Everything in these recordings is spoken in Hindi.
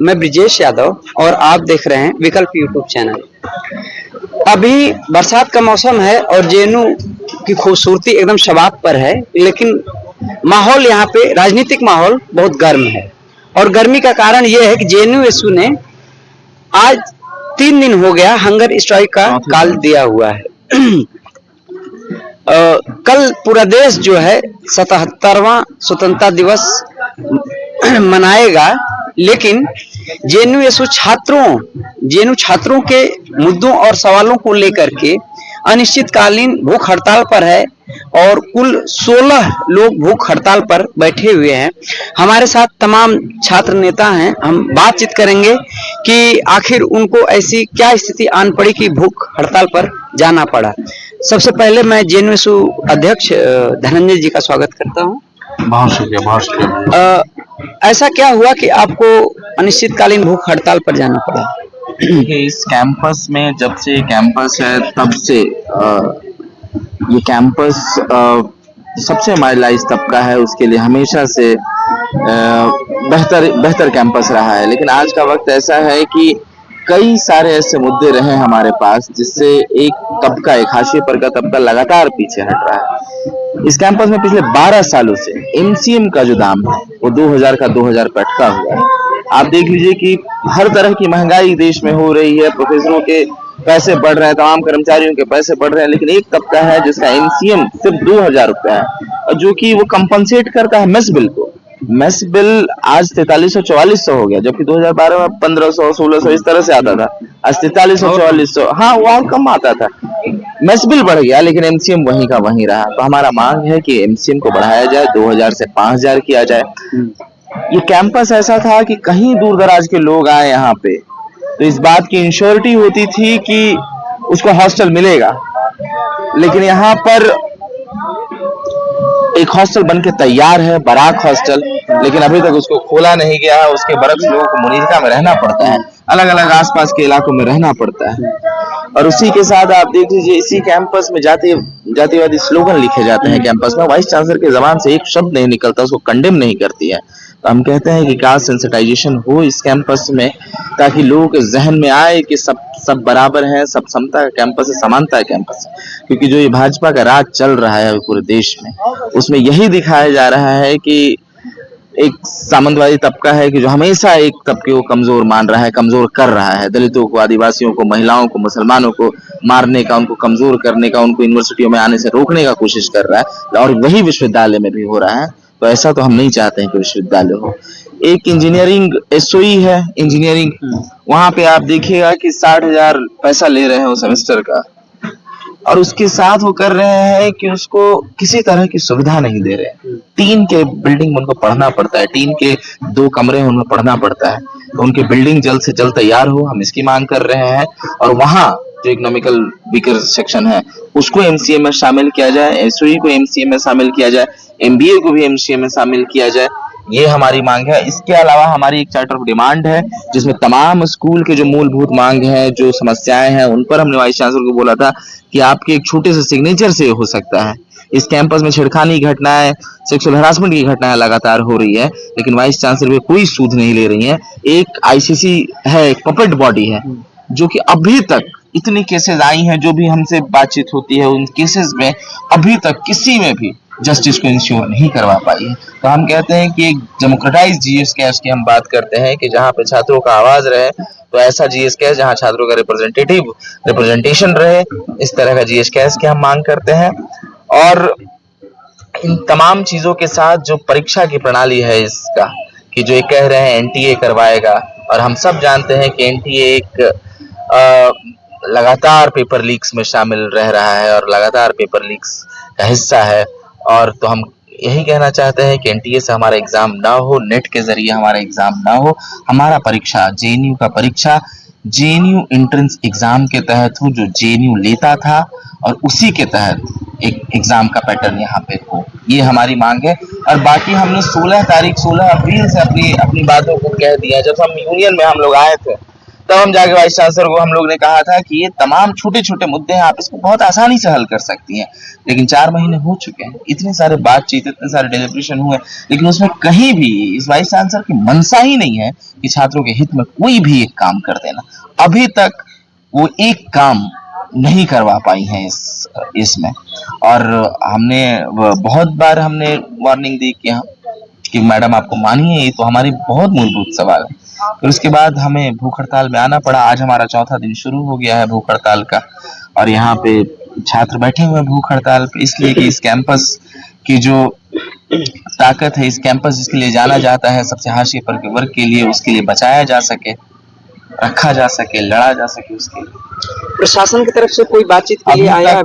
मैं ब्रिजेश यादव और आप देख रहे हैं विकल्प यूट्यूब चैनल। अभी बरसात का मौसम है और जेएनयू की खूबसूरती एकदम शबाब पर है, लेकिन माहौल यहाँ पे राजनीतिक माहौल बहुत गर्म है। और गर्मी का कारण यह है कि जेएनयू ने आज 3 दिन हो गया हंगर स्ट्राइक का काल दिया हुआ है। कल पूरा देश जो है 77वां स्वतंत्रता दिवस मनाएगा, लेकिन जेएनयू छात्रों के मुद्दों और सवालों को लेकर के अनिश्चितकालीन भूख हड़ताल पर है और कुल 16 लोग भूख हड़ताल पर बैठे हुए हैं। हमारे साथ तमाम छात्र नेता हैं। हम बातचीत करेंगे कि आखिर उनको ऐसी क्या स्थिति आन पड़ी कि भूख हड़ताल पर जाना पड़ा। सबसे पहले मैं जेएनयू अध्यक्ष धनंजय जी का स्वागत करता हूं। बहुत शुक्रिया। ऐसा क्या हुआ कि आपको अनिश्चितकालीन भूख हड़ताल पर जाना पड़ा? देखिए, इस कैंपस में जब से ये कैंपस है तब से ये कैंपस सबसे मार्जिनलाइज तबका है उसके लिए हमेशा से बेहतर कैंपस रहा है। लेकिन आज का वक्त ऐसा है कि कई सारे ऐसे मुद्दे रहे हमारे पास जिससे एक हाशिए पर का तबका लगातार पीछे हट रहा है। इस कैंपस में पिछले 12 सालों से एमसीएम का जो दाम है वो 2000 का अटका हुआ है। आप देख लीजिए कि हर तरह की महंगाई देश में हो रही है, प्रोफेसरों के पैसे बढ़ रहे हैं, तमाम कर्मचारियों के पैसे बढ़ रहे हैं, लेकिन एक तबका है जिसका एमसीएम सिर्फ 2000 रुपया है और जो कि वो कंपनसेट करता है मेस बिल को। मेस बिल आज 4300-4400 हो गया, जबकि 2012 में 1500-1600 इस तरह से आता था। आज 4300-4400, हाँ वो और कम आता था। मेस बिल बढ़ गया लेकिन एमसीएम वहीं का वहीं रहा। तो हमारा मांग है कि एमसीएम को बढ़ाया जाए, 2000 से 5000 किया जाए। ये कैंपस ऐसा था कि कहीं दूर दराज के लोग आए यहाँ पे तो इस बात की इंश्योरिटी होती थी कि उसको हॉस्टल मिलेगा, लेकिन यहाँ पर एक हॉस्टल बनके तैयार है, बराक हॉस्टल, लेकिन अभी तक उसको खोला नहीं गया है। उसके बरक्स लोगों को मुनीरका में रहना पड़ता है, अलग अलग आसपास के इलाकों में रहना पड़ता है। और उसी के साथ आप देख लीजिए इसी कैंपस में जातिवादी स्लोगन लिखे जाते हैं। कैंपस में वाइस चांसलर के जबान से एक शब्द नहीं निकलता, उसको कंडेम नहीं करती है। तो हम कहते हैं कि कास्ट सेंसिटाइजेशन हो इस कैंपस में, ताकि लोगों के जहन में आए कि सब बराबर हैं, सब समता का कैंपस है, समानता का कैंपस है। क्योंकि जो ये भाजपा का राज चल रहा है पूरे देश में, उसमें यही दिखाया जा रहा है कि एक सामंतवादी तबका है कि जो हमेशा एक तबके को कमजोर मान रहा है, कमजोर कर रहा है। दलितों को, आदिवासियों को, महिलाओं को, मुसलमानों को मारने का, उनको कमजोर करने का, उनको यूनिवर्सिटियों में आने से रोकने का कोशिश कर रहा है, और वही विश्वविद्यालय में भी हो रहा है। तो ऐसा तो हम नहीं चाहते हैं कि विश्वविद्यालय हो। एक इंजीनियरिंग एसओई है, इंजीनियरिंग, वहां पे आप देखिएगा कि 60,000 पैसा ले रहे हैं वो सेमेस्टर का, और उसके साथ वो कर रहे हैं कि उसको किसी तरह की सुविधा नहीं दे रहे। टीन के बिल्डिंग में उनको पढ़ना पड़ता है, टीन के 2 कमरे उनको पढ़ना पड़ता है। तो उनकी बिल्डिंग जल्द से जल्द तैयार हो, हम इसकी मांग कर रहे हैं। और वहां जो इकोनॉमिकल वीकर सेक्शन है उसको एमसीए में शामिल किया जाए, एसओई को एमसीए में शामिल किया जाए, एमबीए को भी एमसीए में शामिल किया जाए, ये हमारी मांग है। इसके अलावा हमारी एक चार्टर ऑफ डिमांड है जिसमें तमाम स्कूल के जो मूलभूत मांग है, जो समस्याएं हैं, उन पर हमने वाइस चांसलर को बोला था कि आपके एक छोटे से सिग्नेचर से हो सकता है। इस कैंपस में छेड़खानी घटनाएं, सेक्सुअल हरासमेंट की घटनाएं लगातार हो रही है, लेकिन वाइस चांसलर पे कोई सूद नहीं ले रही है। एक आईसीसी है, एक पपेट बॉडी है, जो कि अभी तक इतनी केसेस आई हैं, जो भी हमसे बातचीत होती है उन केसेस में अभी तक किसी में भी जस्टिस को इंश्योर नहीं करवा पाई है। तो हम कहते हैं कि एक डेमोक्रेटाइज जीएस कैश की हम बात करते हैं कि जहां पे छात्रों का आवाज रहे, तो ऐसा जीएस कैश जहां छात्रों का रिप्रेजेंटेशन रहे, इस तरह का जीएस कैश की हम मांग करते हैं। और इन तमाम चीजों के साथ जो परीक्षा की प्रणाली है इसका, कि जो ये कह रहे हैं एनटीए करवाएगा, और हम सब जानते हैं कि एनटीए एक लगातार पेपर लीक्स में शामिल रह रहा है और लगातार पेपर लीक्स का हिस्सा है। और तो हम यही कहना चाहते हैं कि एनटीए से हमारा एग्जाम ना हो, नेट के जरिए हमारा एग्जाम ना हो, हमारा परीक्षा जेएनयू का परीक्षा जेएनयू एंट्रेंस एग्जाम के तहत हो, जो जेएनयू लेता था, और उसी के तहत एक एग्जाम का पैटर्न यहाँ पे हो, ये हमारी मांग है। और बाकी हमने 16 अप्रैल से अपनी बातों को कह दिया। जब हम यूनियन में हम लोग आए थे तब हम जाके वाइस चांसलर को हम लोग ने कहा था कि ये तमाम छोटे छोटे मुद्दे हैं, आप इसको बहुत आसानी से हल कर सकती हैं। लेकिन 4 महीने हो चुके हैं, इतने सारे बातचीत, इतने सारे डेलिब्रेशन हुए, लेकिन उसमें कहीं भी इस वाइस चांसलर की मंशा ही नहीं है कि छात्रों के हित में कोई भी एक काम कर देना। अभी तक वो एक काम नहीं करवा पाई हैं इसमें। और हमने बहुत बार हमने वार्निंग दी कि मैडम आपको मानिए, ये तो हमारी बहुत मूलभूत सवाल है। फिर उसके बाद हमें भूख हड़ताल में आना पड़ा। आज हमारा चौथा दिन शुरू हो गया है भूख हड़ताल का, और यहाँ पे छात्र बैठे हुए हैं भूख हड़ताल पे, इसलिए कि इस कैंपस की जो ताकत है, इस कैंपस जिसके लिए जाना जाता है सबसे हाशिए पर के वर्ग के लिए, उसके लिए बचाया जा सके, रखा जा सके, लड़ा जा सके उसके लिए। प्रशासन की तरफ से कोई बातचीत के लिए आया?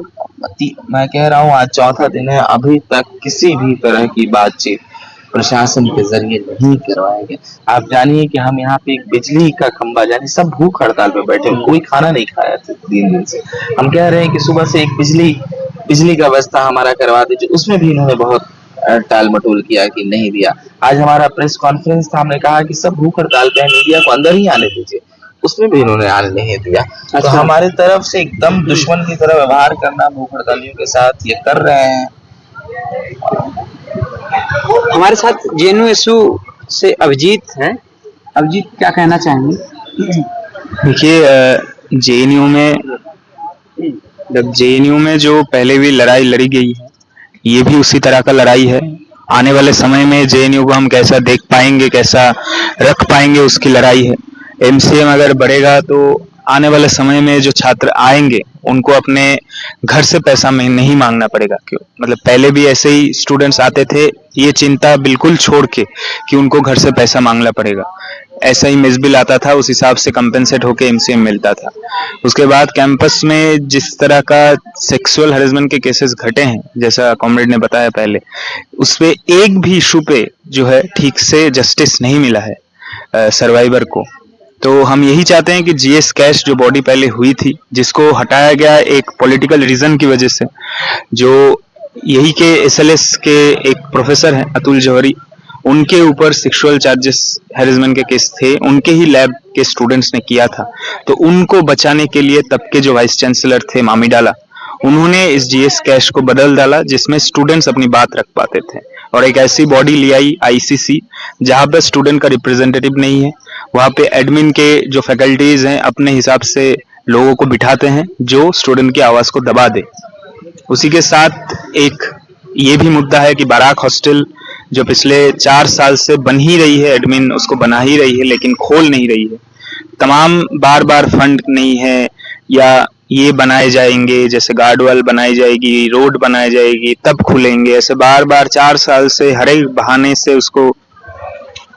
मैं कह रहा हूँ आज चौथा दिन है, अभी तक किसी भी तरह की बातचीत प्रशासन के जरिए नहीं करवाया गया। आप जानिए कि हम यहाँ पे एक बिजली का खंभा, यानी सब भूख हड़ताल पे बैठे हैं, कोई खाना नहीं खाया था 3 दिन से। हम कह रहे हैं कि सुबह से एक बिजली का व्यवस्था हमारा करवा दीजिए, उसमें भी इन्होंने बहुत टाल मटोल किया कि नहीं दिया। आज हमारा प्रेस कॉन्फ्रेंस था, हमने कहा कि सब भूख हड़ताल पे मीडिया को अंदर ही आने दीजिए, उसमें भी इन्होंने आने नहीं दिया। तो हमारे तरफ से एकदम दुश्मन की तरह व्यवहार करना भूख हड़तालियों के साथ ये कर रहे हैं। हमारे साथ जेएनयू से अभिजीत हैं। अभिजीत, क्या कहना चाहेंगे? देखिए, जेएनयू में जो पहले भी लड़ाई लड़ी गई है, ये भी उसी तरह का लड़ाई है। आने वाले समय में जेएनयू को हम कैसा देख पाएंगे, कैसा रख पाएंगे, उसकी लड़ाई है। एमसीएम अगर बढ़ेगा तो आने वाले समय में जो छात्र आएंगे उनको अपने घर से पैसा में नहीं मांगना पड़ेगा। क्यों, मतलब पहले भी ऐसे ही स्टूडेंट्स आते थे, ये चिंता बिल्कुल छोड़ के कि उनको घर से पैसा मांगना पड़ेगा। ऐसा ही मिस बिल आता था, उस हिसाब से कंपेंसेट होके एमसीएम मिलता था। उसके बाद कैंपस में जिस तरह का सेक्सुअल हैरेसमेंट के केसेस घटे हैं, जैसा कॉमरेड ने बताया पहले, उसपे एक भी इशू पे जो है ठीक से जस्टिस नहीं मिला है सर्वाइवर को। तो हम यही चाहते हैं कि जीएस कैश जो बॉडी पहले हुई थी, जिसको हटाया गया एक पॉलिटिकल रीजन की वजह से, जो यही के एसएलएस के एक प्रोफेसर हैं अतुल जौहरी, उनके ऊपर सेक्सुअल चार्जेस हैरेसमेंट के केस थे, उनके ही लैब के स्टूडेंट्स ने किया था। तो उनको बचाने के लिए तब के जो वाइस चांसलर थे मामीडाला, उन्होंने इस जीएस कैश को बदल डाला जिसमें स्टूडेंट्स अपनी बात रख पाते थे, और एक ऐसी बॉडी ले आई आईसीसी, जहां पर स्टूडेंट का रिप्रेजेंटेटिव नहीं है। वहां पे एडमिन के जो फैकल्टीज हैं अपने हिसाब से लोगों को बिठाते हैं जो स्टूडेंट की आवाज को दबा दे। उसी के साथ एक ये भी मुद्दा है कि बाराक हॉस्टल जो पिछले 4 साल से बन ही रही है, एडमिन उसको बना ही रही है लेकिन खोल नहीं रही है। तमाम बार फंड नहीं है, या ये बनाए जाएंगे, जैसे गार्ड वाल बनाई जाएगी, रोड बनाई जाएगी, तब खुलेंगे, ऐसे बार 4 साल से हर एक बहाने से उसको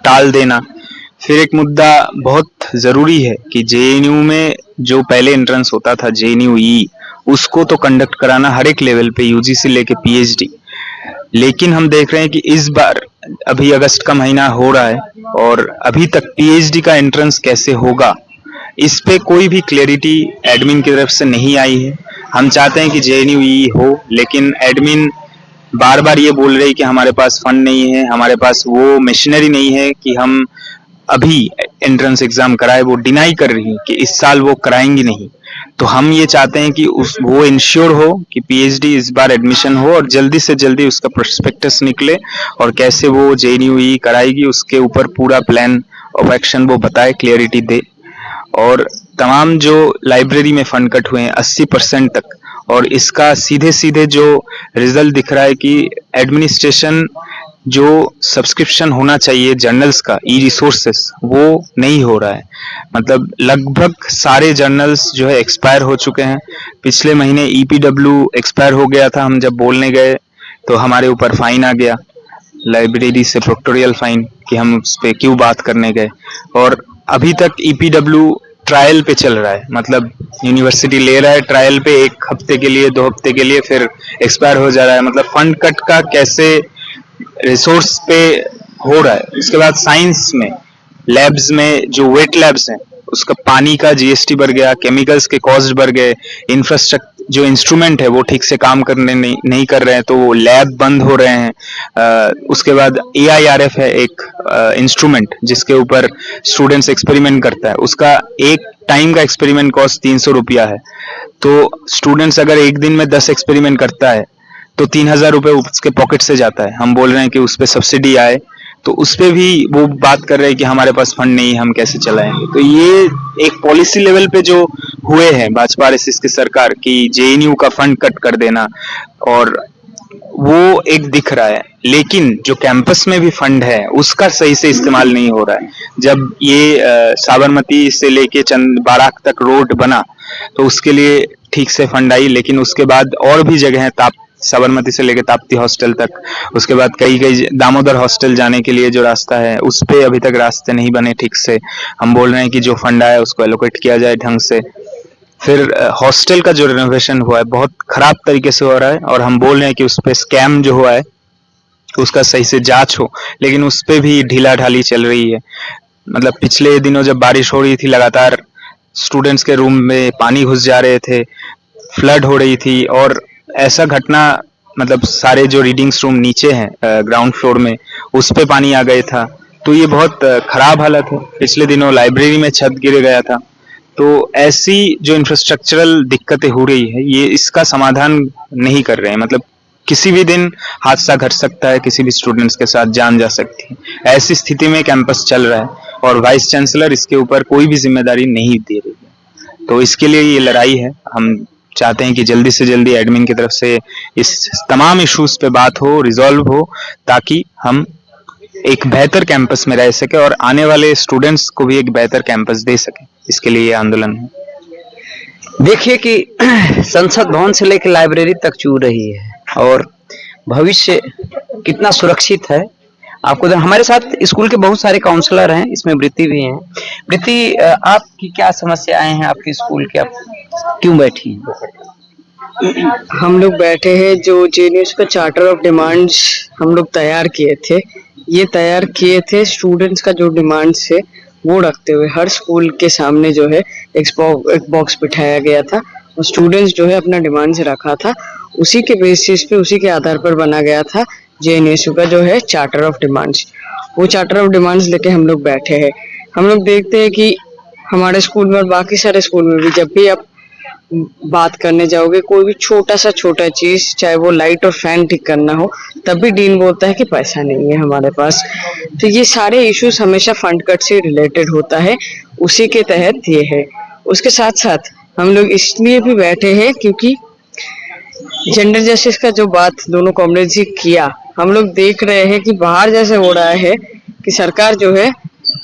टाल देना। फिर एक मुद्दा बहुत जरूरी है कि जेएनयू में जो पहले एंट्रेंस होता था जेएनयू ई, उसको तो कंडक्ट कराना हर एक लेवल पे, यूजीसी लेके पीएचडी। लेकिन हम देख रहे हैं कि इस बार अभी अगस्त का महीना हो रहा है और अभी तक पीएचडी का एंट्रेंस कैसे होगा, इस पे कोई भी क्लैरिटी एडमिन की तरफ से नहीं आई है। हम चाहते हैं कि जेएनयू ई हो, लेकिन एडमिन बार ये बोल रही है कि हमारे पास फंड नहीं है, हमारे पास वो मशीनरी नहीं है कि हम अभी एंट्रेंस एग्जाम कराए। वो डिनाई कर रही है कि इस साल वो कराएंगी नहीं। तो हम ये चाहते हैं कि वो इंश्योर हो कि पीएचडी इस बार एडमिशन हो और जल्दी से जल्दी उसका प्रोस्पेक्टस निकले, और कैसे वो जेएनयू ई कराएगी उसके ऊपर पूरा प्लान ऑफ एक्शन वो बताए, क्लियरिटी दे। और तमाम जो लाइब्रेरी में फंड कट हुए हैं 80% तक, और इसका सीधे जो रिजल्ट दिख रहा है कि एडमिनिस्ट्रेशन जो सब्सक्रिप्शन होना चाहिए जर्नल्स का, ई रिसोर्सेस, वो नहीं हो रहा है। मतलब लगभग सारे जर्नल्स जो है एक्सपायर हो चुके हैं। पिछले महीने ईपीडब्ल्यू एक्सपायर हो गया था, हम जब बोलने गए तो हमारे ऊपर फाइन आ गया लाइब्रेरी से, प्रोक्टोरियल फाइन, कि हम उस पर क्यों बात करने गए। और अभी तक ईपीडब्ल्यू ट्रायल पे चल रहा है, मतलब यूनिवर्सिटी ले रहा है ट्रायल पे 1 हफ्ते के लिए, 2 हफ्ते के लिए, फिर एक्सपायर हो जा रहा है। मतलब फंड कट का कैसे रिसोर्स पे हो रहा है। उसके बाद साइंस में लैब्स में जो वेट लैब्स हैं उसका पानी का जीएसटी बढ़ गया, केमिकल्स के कॉस्ट बढ़ गए, जो इंस्ट्रूमेंट है वो ठीक से काम करने नहीं कर रहे हैं, तो वो लैब बंद हो रहे हैं। उसके बाद AIRF है एक इंस्ट्रूमेंट जिसके ऊपर स्टूडेंट्स एक्सपेरिमेंट करता है, उसका एक टाइम का एक्सपेरिमेंट कॉस्ट 300 रुपया है। तो स्टूडेंट्स अगर एक दिन में 10 एक्सपेरिमेंट करता है तो 3000 रुपये उसके पॉकेट से जाता है। हम बोल रहे हैं कि उस पर सब्सिडी आए, तो उस पे भी वो बात कर रहे हैं कि हमारे पास फंड नहीं है, हम कैसे चलाएंगे। तो ये एक पॉलिसी लेवल पे जो हुए हैं भाजपा RSS की सरकार की JNU का फंड कट कर देना, और वो एक दिख रहा है, लेकिन जो कैंपस में भी फंड है उसका सही से इस्तेमाल नहीं हो रहा है। जब ये साबरमती से लेके बाराक तक रोड बना तो उसके लिए ठीक से फंड आई, लेकिन उसके बाद और भी जगह है, साबरमती से लेके ताप्ती हॉस्टल तक, उसके बाद कई दामोदर हॉस्टल जाने के लिए जो रास्ता है उस पे अभी तक रास्ते नहीं बने ठीक से। हम बोल रहे हैं कि जो फंड आया उसको एलोकेट किया जाए ढंग से। फिर हॉस्टल का जो रिनोवेशन हुआ है बहुत खराब तरीके से हो रहा है, और हम बोल रहे हैं कि उस पे स्कैम जो हुआ है उसका सही से जांच हो, लेकिन उस पे भी ढीला ढाली चल रही है। मतलब पिछले दिनों जब बारिश हो रही थी लगातार, स्टूडेंट्स के रूम में पानी घुस जा रहे थे, फ्लड हो रही थी, और ऐसा घटना मतलब सारे जो रीडिंग्स रूम नीचे हैं ग्राउंड फ्लोर में उस पे पानी आ गया था। तो ये बहुत खराब हालत है। पिछले दिनों लाइब्रेरी में छत गिर गया था। तो ऐसी जो इंफ्रास्ट्रक्चरल दिक्कतें हो रही है ये इसका समाधान नहीं कर रहे हैं। मतलब किसी भी दिन हादसा घट सकता है, किसी भी स्टूडेंट्स के साथ जान जा सकती है। ऐसी स्थिति में कैंपस चल रहा है और वाइस चांसलर इसके ऊपर कोई भी जिम्मेदारी नहीं दे रही है। तो इसके लिए ये लड़ाई है। हम चाहते हैं कि जल्दी से जल्दी एडमिन की तरफ से इस तमाम इश्यूज पे बात हो, रिजॉल्व हो, ताकि हम एक बेहतर कैंपस में रह सके और आने वाले स्टूडेंट्स को भी एक बेहतर कैंपस दे सके। इसके लिए ये आंदोलन है। देखिए कि संसद भवन से लेकर लाइब्रेरी तक चू रही है, और भविष्य कितना सुरक्षित है आपको। हमारे साथ स्कूल के बहुत सारे काउंसलर हैं, इसमें वृत्ति भी हैं। वृत्ति, आपकी क्या समस्याएं हैं आपके स्कूल के, आप क्यों बैठी हैं? हम लोग बैठे हैं जो जेएनयू का चार्टर ऑफ डिमांड्स हम लोग तैयार किए थे। ये तैयार किए थे स्टूडेंट्स का जो डिमांड्स है वो रखते हुए। हर स्कूल के सामने जो है एक बॉक्स बिठाया गया था और स्टूडेंट्स जो है अपना डिमांड्स रखा था। उसी के बेसिस पे, उसी के आधार पर बना गया था जेएनयू का जो है चार्टर ऑफ डिमांड्स। वो चार्टर ऑफ डिमांड्स लेके हम लोग बैठे हैं। हम लोग देखते हैं कि हमारे स्कूल में और बाकी सारे स्कूल में भी जब भी आप बात करने जाओगे कोई भी छोटा चीज, चाहे वो लाइट और फैन ठीक करना हो, तब भी डीन बोलता है कि पैसा नहीं है हमारे पास। तो ये सारे इश्यूज हमेशा फंड कट से रिलेटेड होता है, उसी के तहत ये है। उसके साथ साथ हम लोग इसलिए भी बैठे हैं क्योंकि जेंडर जस्टिस का जो बात दोनों कॉमरेड्स किया, हम लोग देख रहे हैं कि बाहर जैसे हो रहा है कि सरकार जो है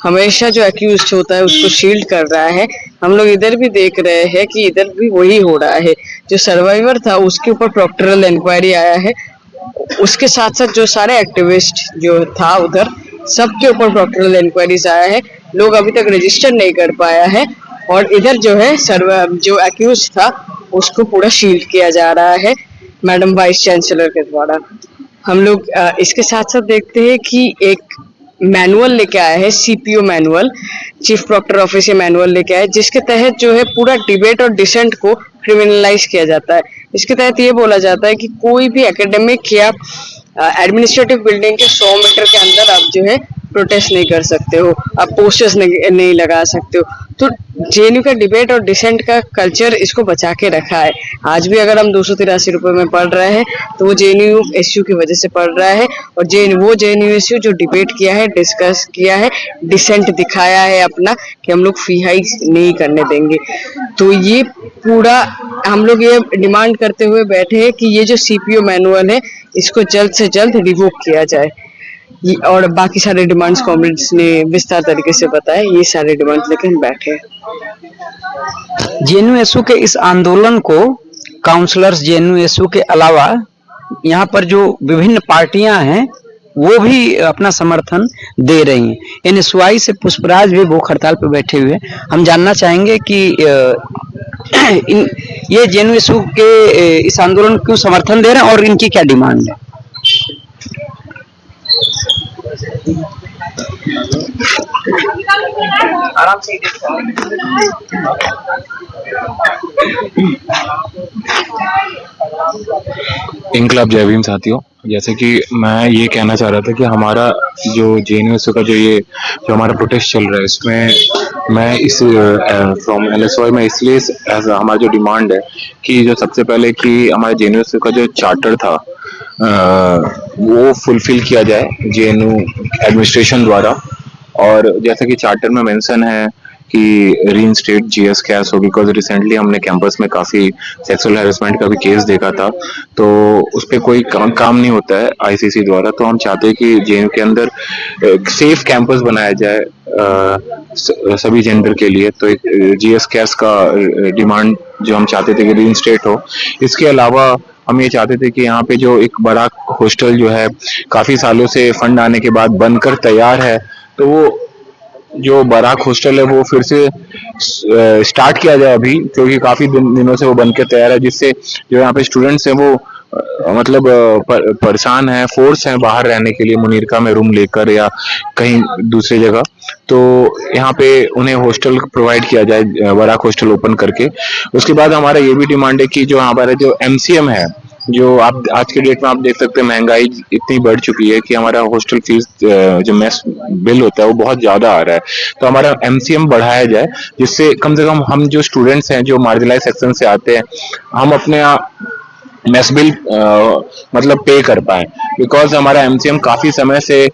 हमेशा जो एक्यूज होता है उसको शील्ड कर रहा है। हम लोग इधर भी देख रहे हैं कि इधर भी वही हो रहा है। जो सर्वाइवर था उसके ऊपर प्रोक्टोरल इंक्वायरी आया है, उसके साथ साथ जो सारे एक्टिविस्ट जो था उधर सबके ऊपर प्रोक्टोरल इंक्वायरीज आया है। लोग अभी तक रजिस्टर नहीं कर पाया है, और इधर जो है जो एक्यूज था उसको पूरा शील्ड किया जा रहा है मैडम वाइस चांसलर के द्वारा। हम लोग इसके साथ साथ देखते हैं कि एक मैनुअल लेके आया है, CPO manual, chief proctor office manual लेके आया है, जिसके तहत जो है पूरा डिबेट और डिसेंट को क्रिमिनलाइज किया जाता है। इसके तहत ये बोला जाता है कि कोई भी एकेडमिक या एडमिनिस्ट्रेटिव बिल्डिंग के 100 मीटर के अंदर आप जो है प्रोटेस्ट नहीं कर सकते हो, आप पोस्टर्स नहीं लगा सकते हो। तो जेएनयू का डिबेट और डिसेंट का कल्चर इसको बचा के रखा है। आज भी अगर हम 283 रुपए में पढ़ रहे हैं तो वो जेएनयू एसयू की वजह से पढ़ रहा है, और वो जेएनयू एसयू जो डिबेट किया है, डिस्कस किया है, डिसेंट दिखाया है अपना कि हम लोग फी हाइक नहीं करने देंगे। तो ये पूरा हम लोग ये डिमांड करते हुए बैठे हैं कि ये जो CPO मैनुअल है इसको जल्द से जल्द रिवोक किया जाए। और बाकी सारे डिमांड्स कॉमरेड्स ने विस्तार तरीके से बताया। ये सारे डिमांड्स लेके हम बैठे हैं। जेएनयू के इस आंदोलन को काउंसलर्स जेएनयू के अलावा यहाँ पर जो विभिन्न पार्टियां हैं वो भी अपना समर्थन दे रही हैं। NSY से पुष्पराज भी भूख हड़ताल पर बैठे हुए हैं। हम जानना चाहेंगे कि ये जेएनयू के इस आंदोलन को क्यों समर्थन दे रहे हैं और इनकी क्या डिमांड है। इनकलाब जय भीम साथियों, जैसे कि मैं ये कहना चाह रहा था कि हमारा जो जेएनयू का जो हमारा प्रोटेस्ट चल रहा है, इसमें मैं इस फ्रॉम एनएसवाई में इसलिए हमारा जो डिमांड है कि जो सबसे पहले कि हमारे जेएनयू का जो चार्टर था वो फुलफिल किया जाए जेएनयू एडमिनिस्ट्रेशन द्वारा। और जैसा कि चार्टर में मेंशन है कि रीइंस्टेट जीएस कैस हो, बिकॉज रिसेंटली हमने कैंपस में काफ़ी सेक्सुअल हैरेसमेंट का भी केस देखा था, तो उस पर कोई काम नहीं होता है आईसीसी द्वारा। तो हम चाहते हैं कि जेएनयू के अंदर एक सेफ कैंपस बनाया जाए सभी जेंडर के लिए। तो एक जीएस कैस का डिमांड जो हम चाहते थे कि रीइंस्टेट हो। इसके अलावा हम ये चाहते थे कि यहाँ पे जो एक बड़ा हॉस्टल जो है काफ़ी सालों से फंड आने के बाद बनकर तैयार है, तो वो जो बराक हॉस्टल है वो फिर से स्टार्ट किया जाए अभी, क्योंकि काफी दिनों से वो बन के तैयार है, जिससे जो यहाँ पे स्टूडेंट्स हैं वो मतलब परेशान है, फोर्स है बाहर रहने के लिए मुनीरका में रूम लेकर या कहीं दूसरी जगह। तो यहाँ पे उन्हें हॉस्टल प्रोवाइड किया जाए, बराक हॉस्टल ओपन करके। उसके बाद हमारा ये भी डिमांड है कि जो हमारा जो एमसीएम है, जो आप आज के डेट में आप देख सकते हैं महंगाई इतनी बढ़ चुकी है कि हमारा हॉस्टल फीस जो मेस बिल होता है वो बहुत ज्यादा आ रहा है। तो हमारा एमसीएम बढ़ाया जाए, जिससे कम से कम हम जो स्टूडेंट्स हैं जो मार्जिनलाइज सेक्शन से आते हैं, हम अपने मेस बिल मतलब पे कर पाए। बिकॉज हमारा एमसीएम काफी समय से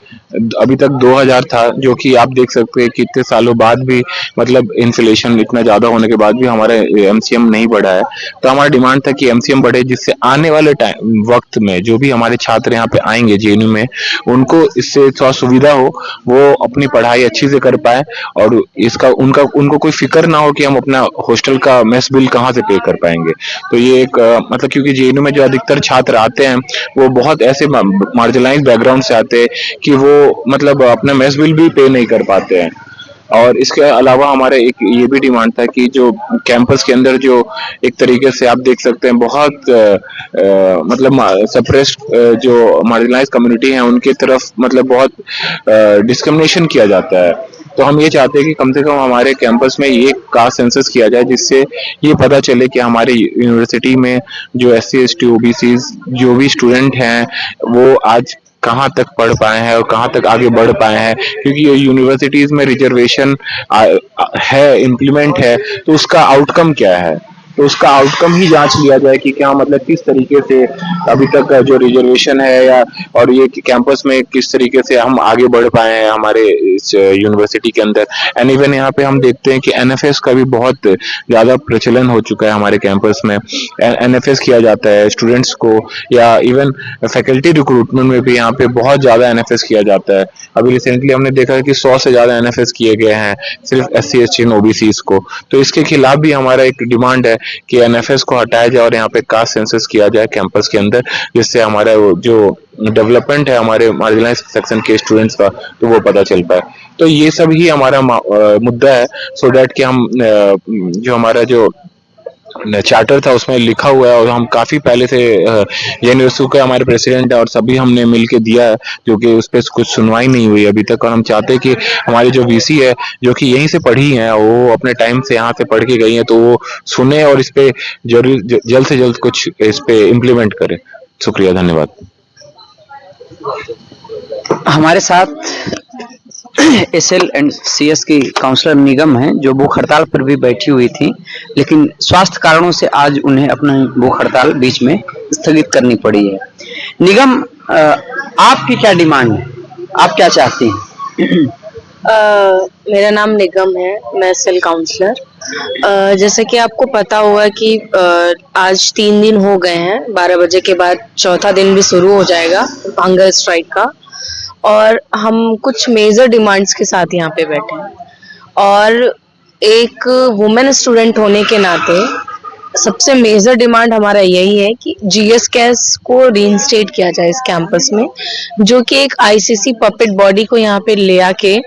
अभी तक 2000 था, जो कि आप देख सकते हैं कि इतने सालों बाद भी मतलब इन्फ्लेशन इतना ज्यादा होने के बाद भी हमारा एमसीएम नहीं बढ़ा है। तो हमारा डिमांड था कि एमसीएम बढ़े, जिससे आने वाले टाइम वक्त में जो भी हमारे छात्र यहाँ पे आएंगे जेएनयू में, उनको इससे थोड़ा सुविधा हो, वो अपनी पढ़ाई अच्छी से कर पाए और इसका उनको कोई फिक्र ना हो कि हम अपना हॉस्टल का मेस बिल कहाँ से पे कर पाएंगे। तो ये एक मतलब क्योंकि जेएनयू में जो अधिकतर छात्र आते हैं वो बहुत ऐसे मार्जिनलाइज बैकग्राउंड से आते हैं कि वो मतलब अपना मेस बिल भी पे नहीं कर पाते हैं। और इसके अलावा हमारा एक ये भी डिमांड था कि जो कैंपस के अंदर जो एक तरीके से आप देख सकते हैं बहुत मतलब सप्रेस्ड जो मार्जिनलाइज कम्युनिटी है उनकी तरफ मतलब बहुत डिस्क्रिमिनेशन किया जाता है। तो हम ये चाहते हैं कि कम से कम हमारे कैंपस में ये कास्ट सेंसस किया जाए, जिससे ये पता चले कि हमारे यूनिवर्सिटी में जो SC ST OBC जो भी स्टूडेंट हैं वो आज कहाँ तक पढ़ पाए हैं और कहाँ तक आगे बढ़ पाए हैं। क्योंकि यूनिवर्सिटीज में रिजर्वेशन है, इम्प्लीमेंट है, तो उसका आउटकम क्या है, तो उसका आउटकम ही जांच लिया जाए कि क्या मतलब किस तरीके से अभी तक जो रिजर्वेशन है या और ये कैंपस में किस तरीके से हम आगे बढ़ पाए हैं हमारे इस यूनिवर्सिटी के अंदर। एंड इवन यहाँ पे हम देखते हैं कि एनएफएस का भी बहुत ज्यादा प्रचलन हो चुका है हमारे कैंपस में। एनएफएस किया जाता है स्टूडेंट्स को, या इवन फैकल्टी रिक्रूटमेंट में भी यहाँ पे बहुत ज्यादा एनएफएस किया जाता है। अभी रिसेंटली हमने देखा है कि 100 से ज्यादा एनएफएस किए गए हैं सिर्फ SC ST OBCs को। तो इसके खिलाफ भी हमारा एक डिमांड है कि एनएफएस को हटाया जाए और यहाँ पे कास्ट सेंसस किया जाए कैंपस के अंदर, जिससे हमारा जो डेवलपमेंट है हमारे मार्जिनलाइज सेक्शन के स्टूडेंट्स का तो वो पता चल पाए। तो ये सब ही हमारा मुद्दा है, सो डैट कि हम जो हमारा जो चार्टर था उसमें लिखा हुआ है और हम काफी पहले से यूनिवर्सिटी के हमारे प्रेसिडेंट है और सभी हमने मिलके दिया है, जो कि उस पर कुछ सुनवाई नहीं हुई अभी तक। और हम चाहते हैं कि हमारी जो वीसी है जो कि यहीं से पढ़ी है, वो अपने टाइम से यहाँ से पढ़ के गई है, तो वो सुने और इस पे जरूर जल्द से जल्द कुछ इस पे इम्प्लीमेंट करे। शुक्रिया, धन्यवाद। हमारे साथ SL एंड CS की काउंसलर निगम है, जो भूख हड़ताल पर भी बैठी हुई थी, लेकिन स्वास्थ्य कारणों से आज उन्हें अपनी भूख हड़ताल बीच में स्थगित करनी पड़ी है। निगम, आपकी क्या डिमांड है, आप क्या चाहती हैं? मेरा नाम निगम है, मैं सेल काउंसलर। जैसे कि आपको पता होगा कि आज 3 दिन हो गए हैं, 12 बजे के बाद चौथा दिन भी शुरू हो जाएगा हंगर स्ट्राइक का, और हम कुछ मेजर डिमांड्स के साथ यहाँ पे बैठे हैं। और एक वुमेन स्टूडेंट होने के नाते सबसे मेजर डिमांड हमारा यही है कि जीएस कैस को रीइंस्टेट किया जाए इस कैंपस में, जो कि एक आईसीसी पपेट बॉडी को यहाँ पे ले आके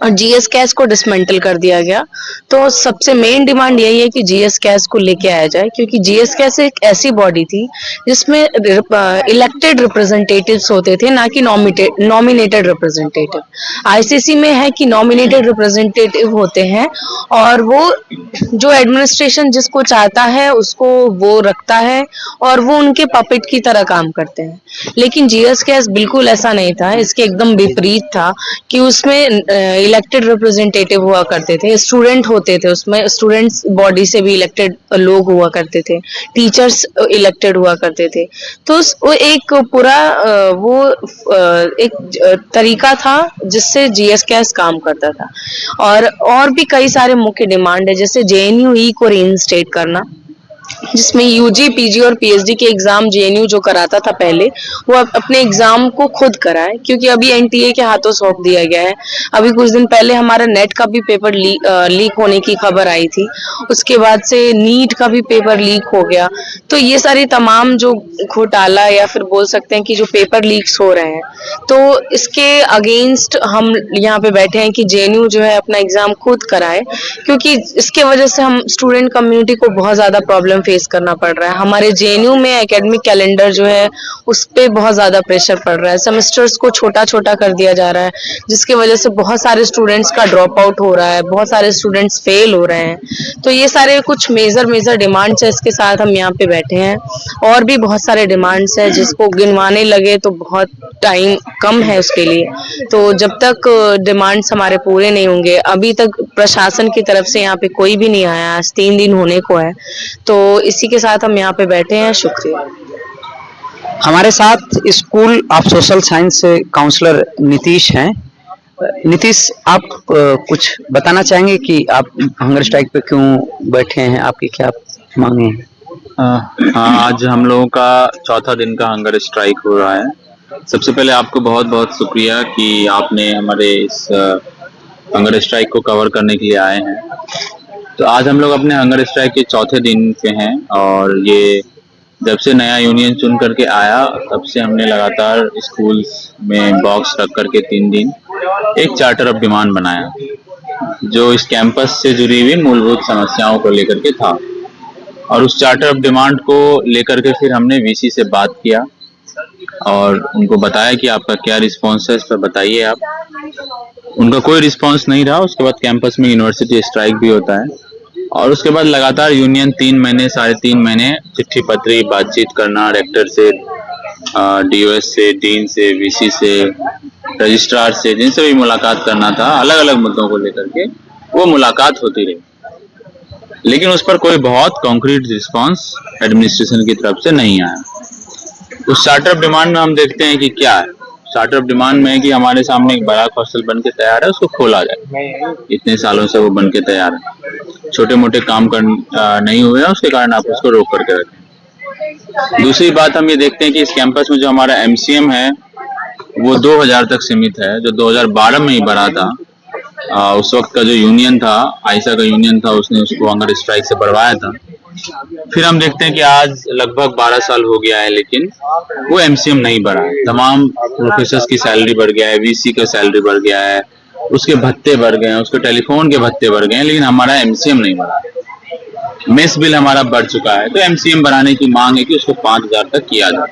और जीएस कैश को डिसमेंटल कर दिया गया। तो सबसे मेन डिमांड यही है कि जीएस कैश को लेके आया जाए, क्योंकि जीएस कैश एक ऐसी बॉडी थी जिसमें इलेक्टेड रिप्रेजेंटेटिव्स होते थे, ना कि नॉमिनेटेड रिप्रेजेंटेटिव। आईसीसी में है कि नॉमिनेटेड रिप्रेजेंटेटिव होते हैं और वो जो एडमिनिस्ट्रेशन जिसको चाहता है उसको वो रखता है और वो उनके पपेट की तरह काम करते हैं। लेकिन जीएस कैश बिल्कुल ऐसा नहीं था, इसके एकदम विपरीत था कि उसमें इलेक्टेड रिप्रेजेंटेटिव हुआ करते थे, स्टूडेंट होते थे, उसमें स्टूडेंट्स बॉडी से भी इलेक्टेड लोग हुआ करते थे, टीचर्स इलेक्टेड हुआ करते थे। तो वो एक पूरा एक तरीका था जिससे जीएस कैश काम करता था। और भी कई सारे मुख्य डिमांड है, जैसे जेएनयू ई को रीइंस्टेट करना, जिसमें यूजी पीजी और पीएचडी के एग्जाम जेएनयू जो कराता था पहले, वो अपने एग्जाम को खुद कराए, क्योंकि अभी एनटीए के हाथों सौंप दिया गया है। अभी कुछ दिन पहले हमारा नेट का भी पेपर लीक होने की खबर आई थी, उसके बाद से नीट का भी पेपर लीक हो गया। तो ये सारी तमाम जो घोटाला या फिर बोल सकते हैं कि जो पेपर लीक्स हो रहे हैं, तो इसके अगेंस्ट हम यहाँ पे बैठे हैं कि जेएनयू जो है अपना एग्जाम खुद कराए, क्योंकि इसके वजह से हम स्टूडेंट कम्युनिटी को बहुत ज्यादा प्रॉब्लम फेस करना पड़ रहा है। हमारे जेएनयू में एकेडमिक कैलेंडर जो है उस पे बहुत ज्यादा प्रेशर पड़ रहा है, सेमेस्टर्स को छोटा छोटा कर दिया जा रहा है, जिसके वजह से बहुत सारे स्टूडेंट्स का ड्रॉप आउट हो रहा है, बहुत सारे स्टूडेंट्स फेल हो रहे हैं। तो ये सारे कुछ मेजर डिमांड्स है, इसके साथ हम यहाँ पे बैठे हैं। और भी बहुत सारे डिमांड्स है जिसको गिनवाने लगे तो बहुत टाइम कम है उसके लिए। तो जब तक डिमांड्स हमारे पूरे नहीं होंगे, अभी तक प्रशासन की तरफ से यहाँ पे कोई भी नहीं आया, आज 3 दिन होने को है, तो इसी के साथ हम यहाँ पे बैठे हैं। शुक्रिया। हमारे साथ स्कूल ऑफ सोशल साइंस से काउंसलर नीतीश हैं। नीतीश, आप कुछ बताना चाहेंगे कि आप हंगर स्ट्राइक पे क्यों बैठे हैं, आपकी क्या मांगे हैं? हाँ, आज हम लोगों का चौथा दिन का हंगर स्ट्राइक हो रहा है। सबसे पहले आपको बहुत बहुत शुक्रिया कि आपने हमारे इस हंगर स्ट्राइक को कवर करने के लिए आए हैं। तो आज हम लोग अपने हंगर स्ट्राइक के चौथे दिन पे हैं और ये जब से नया यूनियन चुन करके आया तब से हमने लगातार स्कूल्स में बॉक्स रख करके 3 दिन एक चार्टर ऑफ डिमांड बनाया, जो इस कैंपस से जुड़ी हुई मूलभूत समस्याओं को लेकर के था। और उस चार्टर ऑफ डिमांड को लेकर के फिर हमने वीसी से बात किया और उनको बताया कि आपका क्या रिस्पॉन्स है, इस पर बताइए आप। उनका कोई रिस्पॉन्स नहीं रहा। उसके बाद कैंपस में यूनिवर्सिटी स्ट्राइक भी होता है और उसके बाद लगातार यूनियन 3 महीने 3.5 महीने चिट्ठी पत्री बातचीत करना, रेक्टर से, डीओएस से, डीन से, वीसी से, रजिस्ट्रार से, जिनसे भी मुलाकात करना था अलग अलग मुद्दों को लेकर के, वो मुलाकात होती रही, लेकिन उस पर कोई बहुत कॉन्क्रीट रिस्पांस एडमिनिस्ट्रेशन की तरफ से नहीं आया। उस चार्टर ऑफ डिमांड में हम देखते हैं कि क्या है। चार्टर ऑफ डिमांड में है कि हमारे सामने एक बड़ा हॉस्टल बन के तैयार है, उसको खोला जाए। इतने सालों से वो बन के तैयार है, छोटे मोटे काम नहीं हुए हैं, उसके कारण आप उसको रोक करके रखें। दूसरी बात हम ये देखते हैं कि इस कैंपस में जो हमारा एमसीएम है वो 2000 तक सीमित है, जो 2012 में ही बढ़ा था। उस वक्त का जो यूनियन था, आयशा का यूनियन था, उसने उसको हंगर स्ट्राइक से बढ़वाया था। फिर हम देखते हैं कि आज लगभग 12 साल हो गया है, लेकिन वो एमसीएम नहीं बढ़ा है। तमाम प्रोफेसर्स की सैलरी बढ़ गया है, वीसी का सैलरी बढ़ गया है, उसके भत्ते बढ़ गए हैं, उसके टेलीफोन के भत्ते बढ़ गए हैं, लेकिन हमारा एमसीएम नहीं बढ़ा। मेस बिल हमारा बढ़ चुका है, तो एमसीएम बढ़ाने की मांग है कि उसको 5000 तक किया जाए।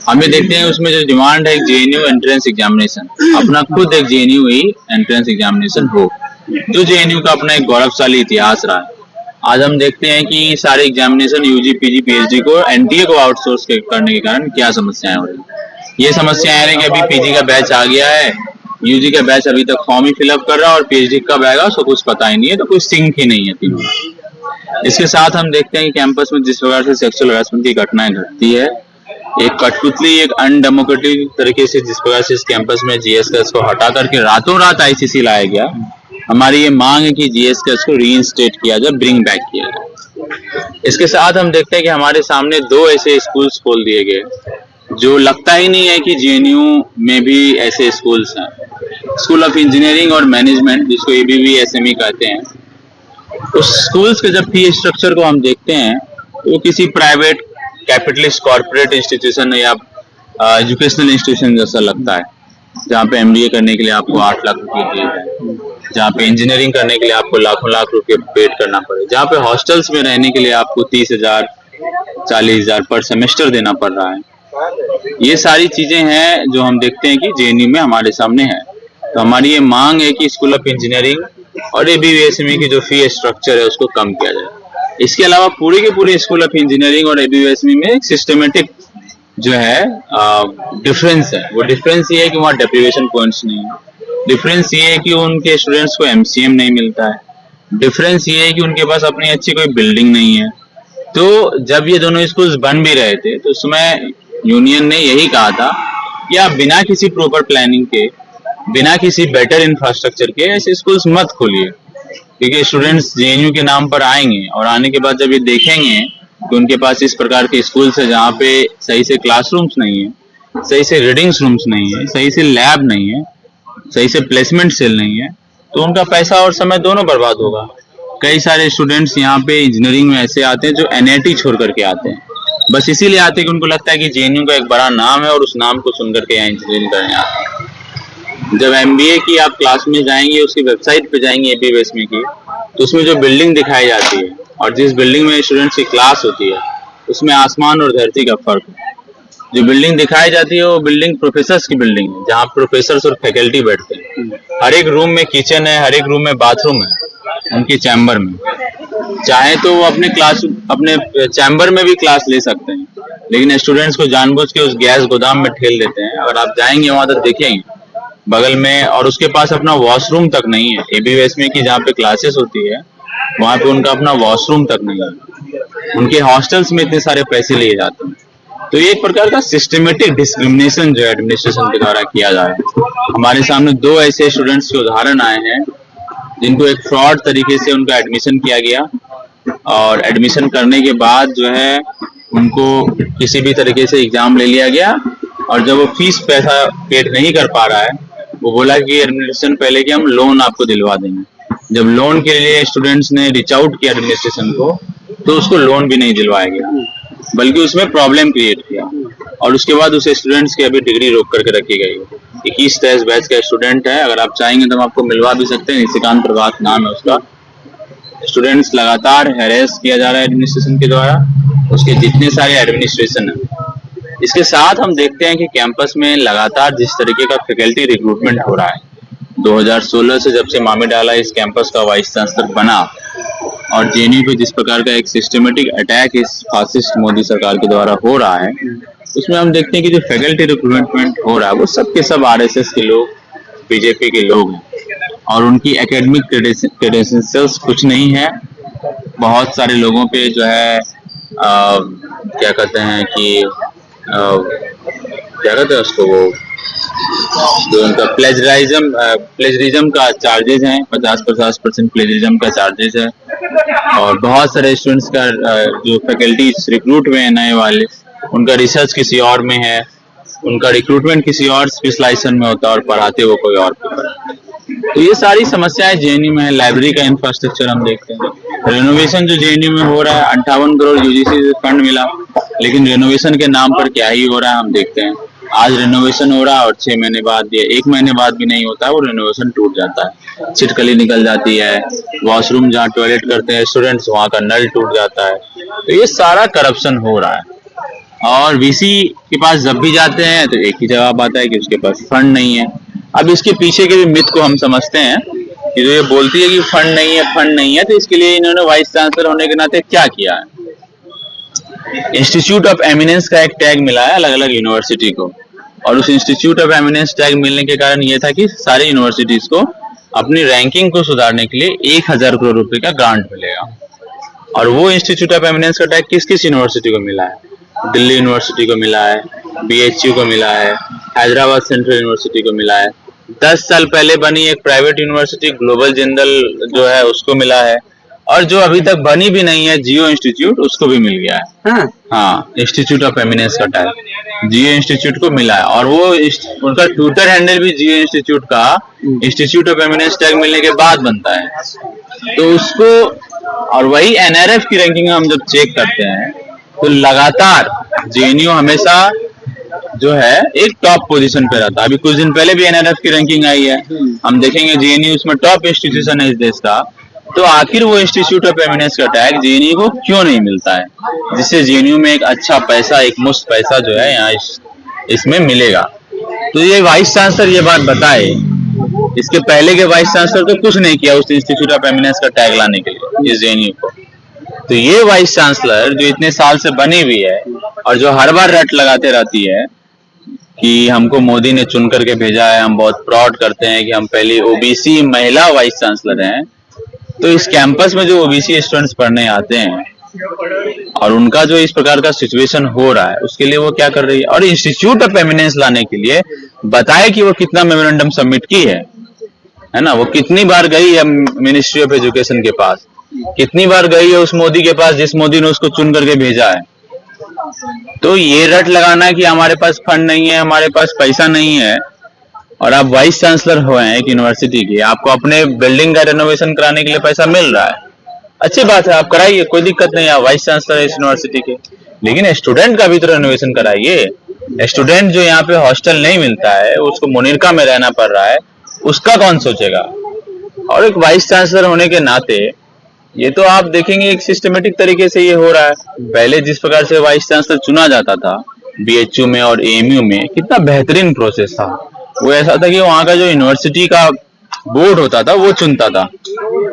हम ये देखते हैं उसमें जो डिमांड है जेएनयू एंट्रेंस एग्जामिनेशन, अपना खुद एक जेएनयू ही एंट्रेंस एग्जामिनेशन हो, जो जेएनयू का अपना एक गौरवशाली इतिहास रहा है। आज हम देखते हैं कि सारे एग्जामिनेशन यूजी पीजी पीएचडी को एनटीए को आउटसोर्स करने के कारण क्या समस्याएं हो रही। ये समस्याएं आ रही कि अभी पीजी का बैच आ गया है, यूजी का बैच अभी तक फॉर्म ही फिलअप कर रहा है और पीएचडी कब आएगा उसको कुछ पता ही नहीं है, तो कुछ सिंक ही नहीं है तीनों। इसके साथ हम देखते हैं कि कैंपस में जिस प्रकार से सेक्सुअल हैरेसमेंट की घटनाएं घटती है, एक कठपुतली, एक अनडेमोक्रेटिक तरीके से जिस प्रकार से इस कैंपस में जीएसकेएस को हटा करके रातों रात आईसीसी लाया गया, हमारी ये मांग है कि जीएसकेएस को रीइंस्टेट किया जाए, ब्रिंग बैक किया जाए। इसके साथ हम देखते हैं कि हमारे सामने 2 ऐसे स्कूल्स खोल दिए गए जो लगता ही नहीं है कि जेएनयू में भी ऐसे स्कूल्स हैं। स्कूल ऑफ इंजीनियरिंग और मैनेजमेंट, जिसको एबीवी एसएमई कहते हैं, उस स्कूल्स के जब फी स्ट्रक्चर को हम देखते हैं तो वो किसी प्राइवेट कैपिटलिस्ट कॉर्पोरेट इंस्टीट्यूशन या एजुकेशनल इंस्टीट्यूशन जैसा लगता है। जहाँ पे MBA करने के लिए आपको 8 लाख रुपए दिए जाए, जहाँ पे इंजीनियरिंग करने के लिए आपको लाखों लाख रुपए पेड करना पड़े, जहाँ पे हॉस्टल्स में रहने के लिए आपको 30,000 40,000 पर सेमेस्टर देना पड़ रहा है। ये सारी चीजें हैं जो हम देखते हैं कि JNU में हमारे सामने है। तो हमारी ये मांग है कि स्कूल ऑफ इंजीनियरिंग और ABUSME की जो फी स्ट्रक्चर है उसको कम किया जाए। इसके अलावा पूरे के पूरे स्कूल ऑफ इंजीनियरिंग और ABUSME में एक सिस्टमेटिक जो है डिफरेंस है। वो डिफरेंस ये है कि वहाँ डेप्रिवेशन पॉइंट्स नहीं है, डिफरेंस ये है कि उनके स्टूडेंट्स को MCM नहीं मिलता है, डिफरेंस ये है कि उनके पास अपनी अच्छी कोई बिल्डिंग नहीं है। तो जब ये दोनों स्कूल्स बन भी रहे थे तो उसमें यूनियन ने यही कहा था कि आप बिना किसी प्रॉपर प्लानिंग के, बिना किसी बेटर इंफ्रास्ट्रक्चर के ऐसे स्कूल्स मत खोलिए, क्योंकि स्टूडेंट्स JNU के नाम पर आएंगे और आने के बाद जब ये देखेंगे कि उनके पास इस प्रकार के स्कूल्स है जहाँ पे सही से क्लासरूम्स नहीं है, सही से रीडिंग रूम्स नहीं है, सही से लैब नहीं है, सही से प्लेसमेंट सेल नहीं है, तो उनका पैसा और समय दोनों बर्बाद होगा। कई सारे स्टूडेंट्स यहाँ पे इंजीनियरिंग में ऐसे आते हैं जो NIT छोड़ करके आते हैं, बस इसीलिए आते हैं कि उनको लगता है कि JNU का एक बड़ा नाम है और उस नाम को सुन करके यहाँ इंजीनियरिंग करने आते हैं। जब MBA की आप क्लास में जाएंगे, उसकी वेबसाइट पे जाएंगे ABUSME की, तो उसमें जो बिल्डिंग दिखाई जाती है और जिस बिल्डिंग में स्टूडेंट्स की क्लास होती है उसमें आसमान और धरती का फर्क है। जो बिल्डिंग दिखाई जाती है वो बिल्डिंग प्रोफेसर्स की बिल्डिंग है, जहाँ प्रोफेसर्स और फैकल्टी बैठते हैं। हर एक रूम में किचन है, हर एक रूम में बाथरूम है उनके चैम्बर में। चाहे तो वो अपने चैम्बर में भी क्लास ले सकते हैं, लेकिन स्टूडेंट्स को जानबूझ के उस गैस गोदाम में ठेल देते हैं। अगर आप जाएंगे वहां तक देखेंगे बगल में, और उसके पास अपना वॉशरूम तक नहीं है। ABUSME की जहाँ पे क्लासेस होती है वहां पे उनका अपना वॉशरूम तक नहीं है। उनके हॉस्टल्स में इतने सारे पैसे लिए जाते हैं। तो ये एक प्रकार का सिस्टमेटिक डिस्क्रिमिनेशन जो है एडमिनिस्ट्रेशन के द्वारा किया जा रहा है। हमारे सामने 2 ऐसे स्टूडेंट्स के उदाहरण आए हैं जिनको एक फ्रॉड तरीके से उनका एडमिशन किया गया, और एडमिशन करने के बाद जो है उनको किसी भी तरीके से एग्जाम ले लिया गया, और जब वो फीस पैसा पेड नहीं कर पा रहा है, वो बोला कि एडमिनिस्ट्रेशन पहले कि हम लोन आपको दिलवा देंगे। जब लोन के लिए स्टूडेंट्स ने रीच आउट किया एडमिनिस्ट्रेशन को, तो उसको लोन भी नहीं दिलवाया गया, बल्कि उसमें प्रॉब्लम क्रिएट किया, और उसके बाद उस स्टूडेंट्स की अभी डिग्री रोक करके रखी गई। 21-23 बैच का स्टूडेंट है, अगर आप चाहेंगे तो हम आपको मिलवा भी सकते हैं। निशिकांत प्रभात नाम है उसका। स्टूडेंट्स लगातार हैरेस किया जा रहा है एडमिनिस्ट्रेशन के द्वारा, उसके जितने सारे एडमिनिस्ट्रेशन है। इसके साथ हम देखते हैं कि कैंपस में लगातार जिस तरीके का फैकल्टी रिक्रूटमेंट हो रहा है, 2016 से जब से मामी डाला इस कैंपस का वाइस चांसलर बना, और JNU पे जिस प्रकार का एक सिस्टमेटिक अटैक इस फासिस्ट मोदी सरकार के द्वारा हो रहा है, उसमें हम देखते हैं कि जो फैकल्टी रिक्रूटमेंट हो रहा है वो सब के सब RSS के लोग, BJP के लोग हैं, और उनकी एकेडमिक क्रेडेंशियल्स कुछ नहीं है। बहुत सारे लोगों पे जो है क्या कहते हैं कि क्या कहते हैं उसको, वो जो उनका प्लेजरिज्म का चार्जेस हैं, 50% प्लेजरिज्म का चार्जेस है, और बहुत सारे स्टूडेंट्स का जो फैकल्टी रिक्रूट हुए हैं नए वाले, उनका रिसर्च किसी और में है, उनका रिक्रूटमेंट किसी और स्पेशलाइजेशन में होता है और पढ़ाते वो कोई और पेपर। तो ये सारी समस्याएं JNU में है। लाइब्रेरी का इंफ्रास्ट्रक्चर हम देखते हैं, रेनोवेशन जो JNU में हो रहा है, 58 करोड़ UGC से फंड मिला, लेकिन रेनोवेशन के नाम पर क्या ही हो रहा है हम देखते हैं। आज रेनोवेशन हो रहा है और 6 महीने बाद या 1 महीने बाद भी नहीं होता है, वो रेनोवेशन टूट जाता है, छिटकली निकल जाती है, वॉशरूम जहाँ टॉयलेट करते हैं स्टूडेंट्स वहाँ का नल टूट जाता है। तो ये सारा करप्शन हो रहा है, और VC के पास जब भी जाते हैं तो एक ही जवाब आता है कि उसके पास फंड नहीं है। अब इसके पीछे के भी मिथ को हम समझते हैं कि जो ये बोलती है कि फंड नहीं है, तो इसके लिए इन्होंने वाइस चांसलर होने के नाते क्या किया है। इंस्टीट्यूट ऑफ एमिनेंस का एक टैग मिला है अलग अलग यूनिवर्सिटी को, और उस इंस्टीट्यूट ऑफ एमिनेंस टैग मिलने के कारण ये था कि सारी यूनिवर्सिटीज को अपनी रैंकिंग को सुधारने के लिए 1000 करोड़ रुपए का ग्रांट मिलेगा। और वो इंस्टीट्यूट ऑफ एमिनेंस का टैग किस किस यूनिवर्सिटी को मिला है? दिल्ली यूनिवर्सिटी को मिला है, BHU को मिला है, हैदराबाद सेंट्रल यूनिवर्सिटी को मिला है, 10 साल पहले बनी एक प्राइवेट यूनिवर्सिटी ग्लोबल जिंदल जो है उसको मिला है, और जो अभी तक बनी भी नहीं है जियो इंस्टीट्यूट, उसको भी मिल गया है। हाँ, इंस्टीट्यूट ऑफ एमिनेंस का टैग जियो इंस्टीट्यूट को मिला है, और वो उनका ट्विटर हैंडल भी जियो इंस्टीट्यूट का इंस्टीट्यूट ऑफ एमिनेंस टैग मिलने के बाद बनता है। तो उसको, और वही NRF की रैंकिंग हम जब चेक करते हैं तो लगातार JNU हमेशा जो है एक टॉप पोजीशन पे रहता है। अभी कुछ दिन पहले भी एनआरएफ की रैंकिंग आई है, हम देखेंगे जेएनयू उसमें टॉप इंस्टीट्यूशन है इस देश का। तो आखिर वो इंस्टीट्यूट ऑफ एमिनेंस का टैग जेएनयू को क्यों नहीं मिलता है, जिससे जेएनयू में एक अच्छा पैसा, एक मुफ्त पैसा जो है यहाँ इसमें मिलेगा। तो ये वाइस चांसलर ये बात बताए, इसके पहले के वाइस चांसलर तो कुछ नहीं किया उस इंस्टीट्यूट ऑफ एमिनेंस का टैग लाने के लिए इस जेएनयू को। तो ये वाइस चांसलर जो इतने साल से बनी हुई है और जो हर बार रट लगाते रहती है कि हमको मोदी ने चुन करके भेजा है, हम बहुत प्राउड करते हैं कि हम पहली ओबीसी महिला वाइस चांसलर हैं। तो इस कैंपस में जो ओबीसी स्टूडेंट्स पढ़ने आते हैं और उनका जो इस प्रकार का सिचुएशन हो रहा है, उसके लिए वो क्या कर रही है, और इंस्टीट्यूट ऑफ एमिनेंस लाने के लिए बताए कि वो कितना मेमोरेंडम सबमिट की है ना, वो कितनी बार गई है मिनिस्ट्री ऑफ एजुकेशन के पास, कितनी बार गई है उस मोदी के पास जिस मोदी ने उसको चुन करके भेजा है। तो ये रट लगाना कि हमारे पास फंड नहीं है, हमारे पास पैसा नहीं है, और आप वाइस चांसलर हुए हैं एक यूनिवर्सिटी के, आपको अपने बिल्डिंग का रेनोवेशन कराने के लिए पैसा मिल रहा है, अच्छी बात है, आप कराइए, कोई दिक्कत नहीं है, आप वाइस चांसलर है इस यूनिवर्सिटी के। लेकिन स्टूडेंट का भी तो रेनोवेशन कराइए। स्टूडेंट जो यहाँ पे हॉस्टल नहीं मिलता है, उसको मुनीरका में रहना पड़ रहा है, उसका कौन सोचेगा। और एक वाइस चांसलर होने के नाते ये तो आप देखेंगे एक सिस्टमेटिक तरीके से ये हो रहा है। पहले जिस प्रकार से वाइस चांसलर चुना जाता था बीएचयू में और एएमयू में, कितना बेहतरीन प्रोसेस था। वो ऐसा था कि वहाँ का जो यूनिवर्सिटी का बोर्ड होता था वो चुनता था,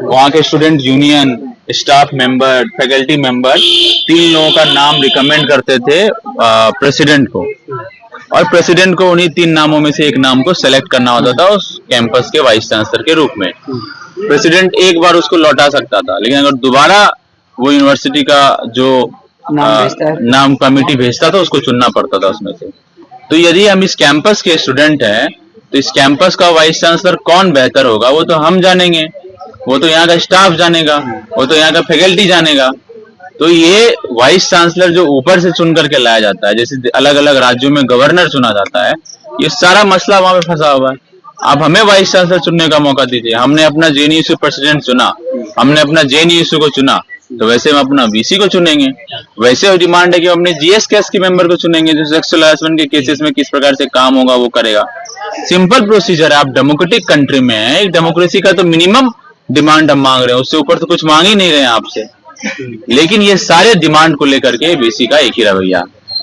वहाँ के student union, staff member, faculty member, 3 लोगों का नाम रिकमेंड करते थे प्रेसिडेंट को, और प्रेसिडेंट को उन्हीं 3 नामों में से एक नाम को सेलेक्ट करना होता था उस कैंपस के वाइस चांसलर के रूप में। प्रेसिडेंट एक बार उसको लौटा सकता था, लेकिन अगर दोबारा वो यूनिवर्सिटी का जो नाम कमेटी भेजता था उसको चुनना पड़ता था उसमें से। तो यदि हम इस कैंपस के स्टूडेंट हैं तो इस कैंपस का वाइस चांसलर कौन बेहतर होगा वो तो हम जानेंगे, वो तो यहाँ का स्टाफ जानेगा, वो तो यहाँ का फैकल्टी जानेगा। तो ये वाइस चांसलर जो ऊपर से चुन करके लाया जाता है, जैसे अलग अलग राज्यों में गवर्नर चुना जाता है, ये सारा मसला वहां पे फंसा हुआ है। आप हमें वाइस चांसलर चुनने का मौका दीजिए। हमने अपना जेएनयू से प्रेसिडेंट चुना, हमने अपना जेएनयू को चुना, तो वैसे हम अपना वीसी को चुनेंगे। वैसे डिमांड है कि हम अपने जीएस कैस के मेंबर को चुनेंगे, जो सेक्सुअल हरासमेंट के केसेस में किस प्रकार से काम होगा वो करेगा। सिंपल प्रोसीजर है। आप डेमोक्रेटिक कंट्री में है, एक डेमोक्रेसी का तो मिनिमम डिमांड हम मांग रहे हैं, उससे ऊपर तो कुछ मांग ही नहीं रहे हैं आपसे। लेकिन ये सारे डिमांड को लेकर के बीसी का एक ही रवैया।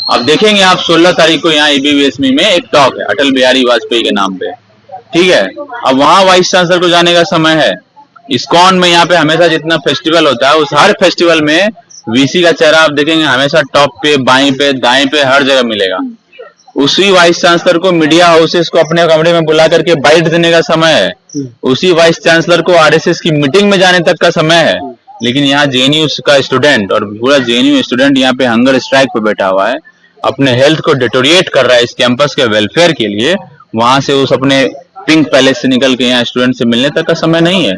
अब देखेंगे आप 16 तारीख को यहाँ एबीवीएसमी में एक टॉक है अटल बिहारी वाजपेयी के नाम पे, ठीक है। अब वहां वाइस चांसलर को जाने का समय है। इस्कॉन में यहाँ पे हमेशा जितना फेस्टिवल होता है, उस हर फेस्टिवल में वीसी का चेहरा आप देखेंगे हमेशा टॉप पे, बाएं पे, दाएं पे, हर जगह मिलेगा। उसी वाइस चांसलर को मीडिया हाउसेस को अपने कमरे में बुला करके बाइट देने का समय है। उसी वाइस चांसलर को आरएसएस की मीटिंग में जाने तक का समय है। लेकिन यहाँ जेएनयू का स्टूडेंट और पूरा जेएनयू स्टूडेंट यहाँ पे हंगर स्ट्राइक पे बैठा हुआ है, अपने हेल्थ को डिटोरिएट कर रहा है इस कैंपस के वेलफेयर के लिए। वहां से उस अपने पिंक पैलेस से निकल के यहाँ स्टूडेंट से मिलने तक का समय नहीं है।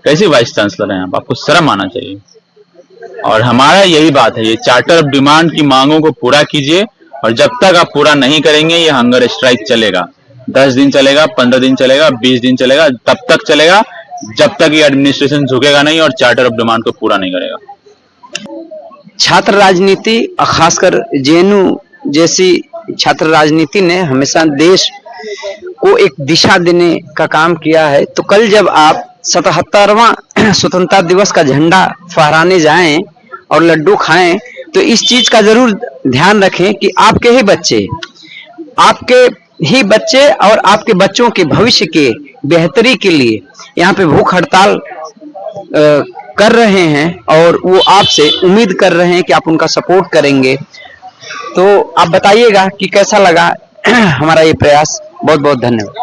कैसी वाइस चांसलर है आप? आपको शर्म आना चाहिए। और हमारा यही बात है, ये चार्टर ऑफ डिमांड की मांगों को पूरा कीजिए, और जब तक आप पूरा नहीं करेंगे ये हंगर स्ट्राइक चलेगा। 10 दिन चलेगा, 15 दिन चलेगा, 20 दिन चलेगा, तब तक चलेगा जब तक ये एडमिनिस्ट्रेशन झुकेगा नहीं और चार्टर ऑफ डिमांड को पूरा नहीं करेगा। छात्र राजनीति, खासकर जेएनयू जैसी छात्र राजनीति ने हमेशा देश को एक दिशा देने का काम किया है। तो कल जब आप 77वां स्वतंत्रता दिवस का झंडा फहराने जाएं और लड्डू खाएं, तो इस चीज का जरूर ध्यान रखें कि आपके ही बच्चे और आपके बच्चों के भविष्य के बेहतरी के लिए यहाँ पे भूख हड़ताल कर रहे हैं, और वो आपसे उम्मीद कर रहे हैं कि आप उनका सपोर्ट करेंगे। तो आप बताइएगा कि कैसा लगा हमारा ये प्रयास। बहुत बहुत धन्यवाद।